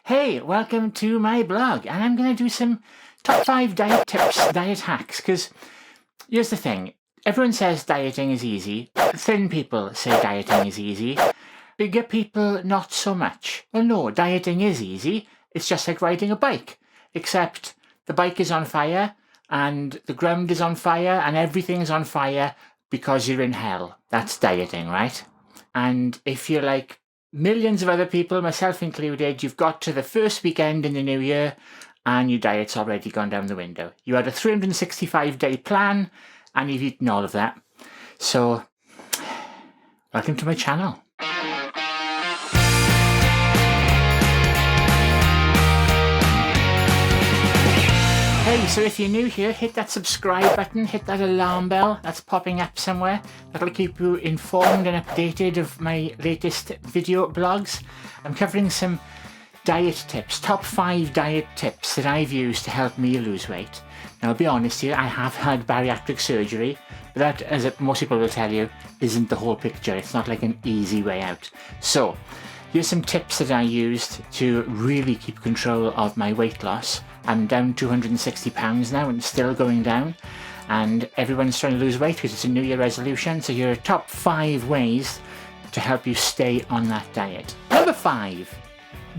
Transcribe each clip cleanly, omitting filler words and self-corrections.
Hey, welcome to my blog, and I'm going to do some top 5 diet tips, diet hacks, because here's the thing. Everyone says dieting is easy. Thin people say dieting is easy. Bigger people, not so much. Well, no, dieting is easy. It's just like riding a bike, except the bike is on fire, and the ground is on fire, and everything's on fire because you're in hell. That's dieting, right? And if you're like millions of other people, myself included, you've got to the first weekend in the new year and your diet's already gone down the window. You had a 365-day plan and you've eaten all of that. So, welcome to my channel. Hey, so if you're new here, hit that subscribe button, hit that alarm bell that's popping up somewhere. That'll keep you informed and updated of my latest video blogs. I'm covering some diet tips, top 5 diet tips that I've used to help me lose weight. Now, I'll be honest here, I have had bariatric surgery, but that, as most people will tell you, isn't the whole picture. It's not like an easy way out. So, here's some tips that I used to really keep control of my weight loss. I'm down 260 pounds now and still going down, and everyone's trying to lose weight because it's a New Year resolution. So here are top 5 ways to help you stay on that diet. Number 5,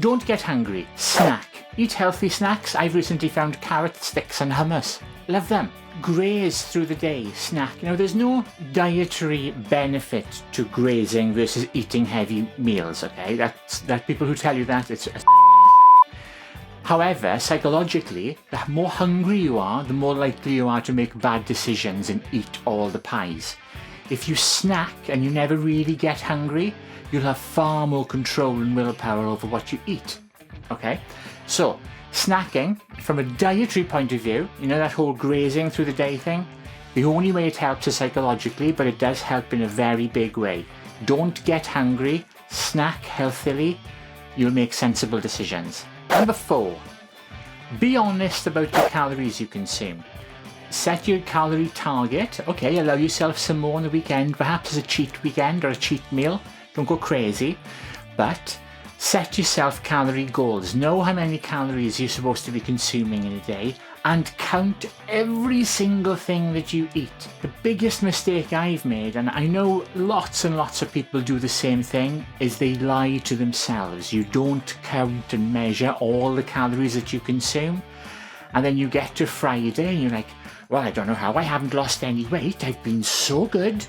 don't get hungry. Snack. Eat healthy snacks. I've recently found carrot sticks and hummus. Love them. Graze through the day. Snack. You know, there's no dietary benefit to grazing versus eating heavy meals, okay? That people who tell you that, it's However, psychologically, the more hungry you are, the more likely you are to make bad decisions and eat all the pies. If you snack and you never really get hungry, you'll have far more control and willpower over what you eat. Okay? So, snacking, from a dietary point of view, you know that whole grazing through the day thing? The only way it helps is psychologically, but it does help in a very big way. Don't get hungry, snack healthily, you'll make sensible decisions. Number 4, be honest about the calories you consume. Set your calorie target. Okay, allow yourself some more on the weekend, perhaps as a cheat weekend or a cheat meal. Don't go crazy, but set yourself calorie goals. Know how many calories you're supposed to be consuming in a day and count every single thing that you eat. The biggest mistake I've made, and I know lots and lots of people do the same thing, is they lie to themselves. You don't count and measure all the calories that you consume, and then you get to Friday and you're like, well, I don't know how I haven't lost any weight. I've been so good.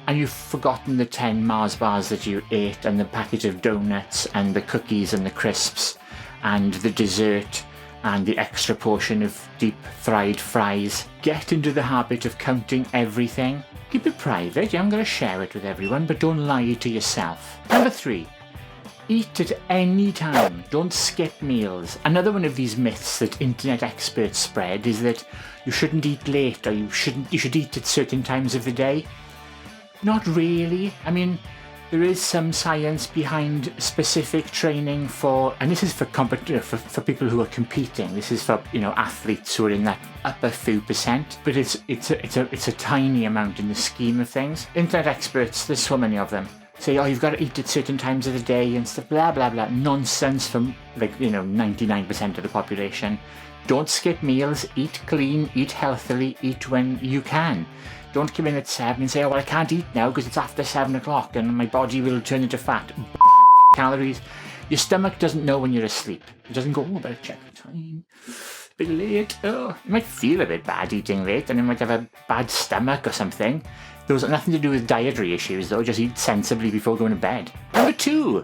And you've forgotten the 10 Mars bars that you ate, and the packet of donuts, and the cookies and the crisps, and the dessert, and the extra portion of deep fried fries. Get into the habit of counting everything. Keep it private, I'm going to share it with everyone, but don't lie to yourself. Number 3, eat at any time. Don't skip meals. Another one of these myths that internet experts spread is that you shouldn't eat late, or you should eat at certain times of the day. Not really. I mean, there is some science behind specific training for, and this is for people who are competing. This is for, you know, athletes who are in that upper few percent, but it's a tiny amount in the scheme of things. Internet experts, there's so many of them, say, oh, you've got to eat at certain times of the day and stuff, blah blah blah. Nonsense from, like, you know, 99% of the population. Don't skip meals. Eat clean. Eat healthily. Eat when you can. Don't come in at 7 and say, oh, well, I can't eat now because it's after 7 o'clock and my body will turn into fat. Calories. Your stomach doesn't know when you're asleep. It doesn't go, oh, better check the time. A bit late. Oh, you might feel a bit bad eating late, and you might have a bad stomach or something. Those have nothing to do with dietary issues, though. Just eat sensibly before going to bed. Number 2,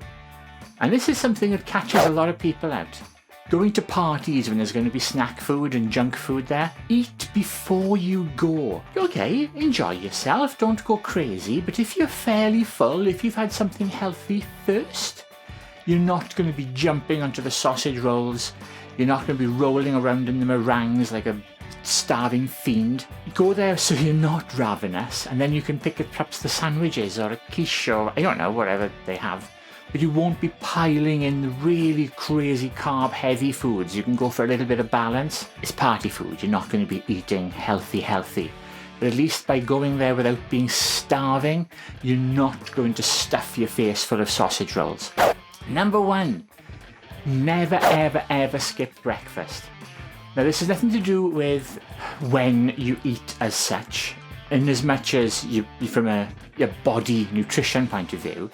and this is something that catches a lot of people out. Going to parties when there's going to be snack food and junk food there. Eat before you go. Okay, enjoy yourself, don't go crazy, but if you're fairly full, if you've had something healthy first, you're not going to be jumping onto the sausage rolls, you're not going to be rolling around in the meringues like a starving fiend. Go there so you're not ravenous, and then you can pick up perhaps the sandwiches or a quiche or, I don't know, whatever they have. But you won't be piling in the really crazy carb heavy foods. You can go for a little bit of balance. It's party food. You're not going to be eating healthy. But at least by going there without being starving, you're not going to stuff your face full of sausage rolls. Number 1, never, ever, ever skip breakfast. Now, this has nothing to do with when you eat as such, in as much as from your body nutrition point of view.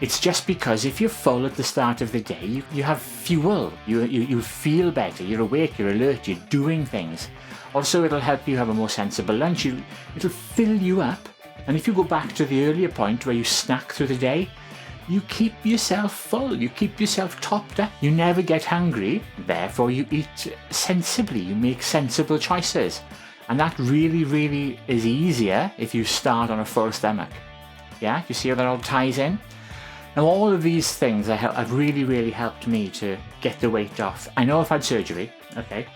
It's just because if you're full at the start of the day, you have fuel, you feel better, you're awake, you're alert, you're doing things. Also, it'll help you have a more sensible lunch, it'll fill you up. And if you go back to the earlier point where you snack through the day, you keep yourself full, you keep yourself topped up, you never get hungry, therefore you eat sensibly, you make sensible choices. And that really, really is easier if you start on a full stomach. Yeah, you see how that all ties in? Now, all of these things have really, really helped me to get the weight off. I know I've had surgery, okay,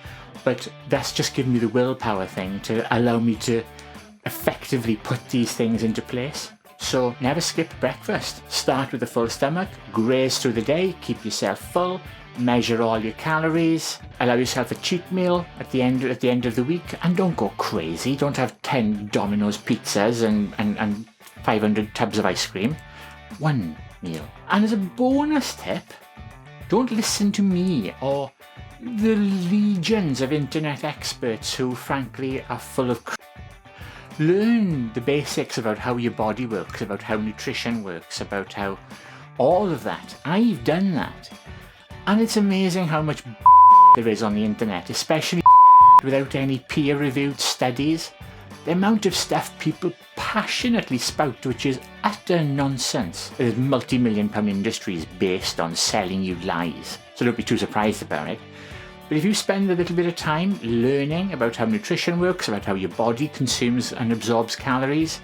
but that's just given me the willpower thing to allow me to effectively put these things into place. So never skip breakfast. Start with a full stomach, graze through the day, keep yourself full, measure all your calories, allow yourself a cheat meal at the end of the week, and don't go crazy. Don't have 10 Domino's pizzas and 500 tubs of ice cream. One meal. And as a bonus tip, don't listen to me or the legions of internet experts who frankly are full of Learn the basics about how your body works, about how nutrition works, about how all of that. I've done that. And it's amazing how much there is on the internet, especially without any peer-reviewed studies. The amount of stuff people passionately spout, which is utter nonsense. There's multi-million-pound industries based on selling you lies, so don't be too surprised about it. But if you spend a little bit of time learning about how nutrition works, about how your body consumes and absorbs calories,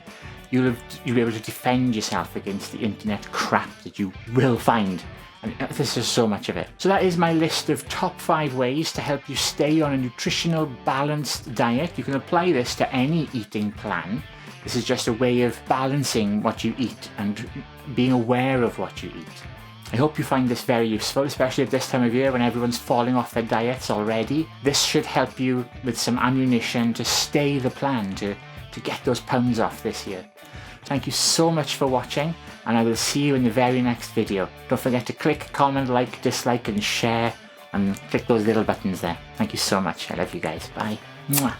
you'll be able to defend yourself against the internet crap that you will find. And there's just so much of it. So that is my list of top 5 ways to help you stay on a nutritional, balanced diet. You can apply this to any eating plan. This is just a way of balancing what you eat and being aware of what you eat. I hope you find this very useful, especially at this time of year when everyone's falling off their diets already. This should help you with some ammunition to stay the plan, to get those pounds off this year. Thank you so much for watching, and I will see you in the very next video. Don't forget to click, comment, like, dislike, and share, and click those little buttons there. Thank you so much. I love you guys. Bye. Mwah.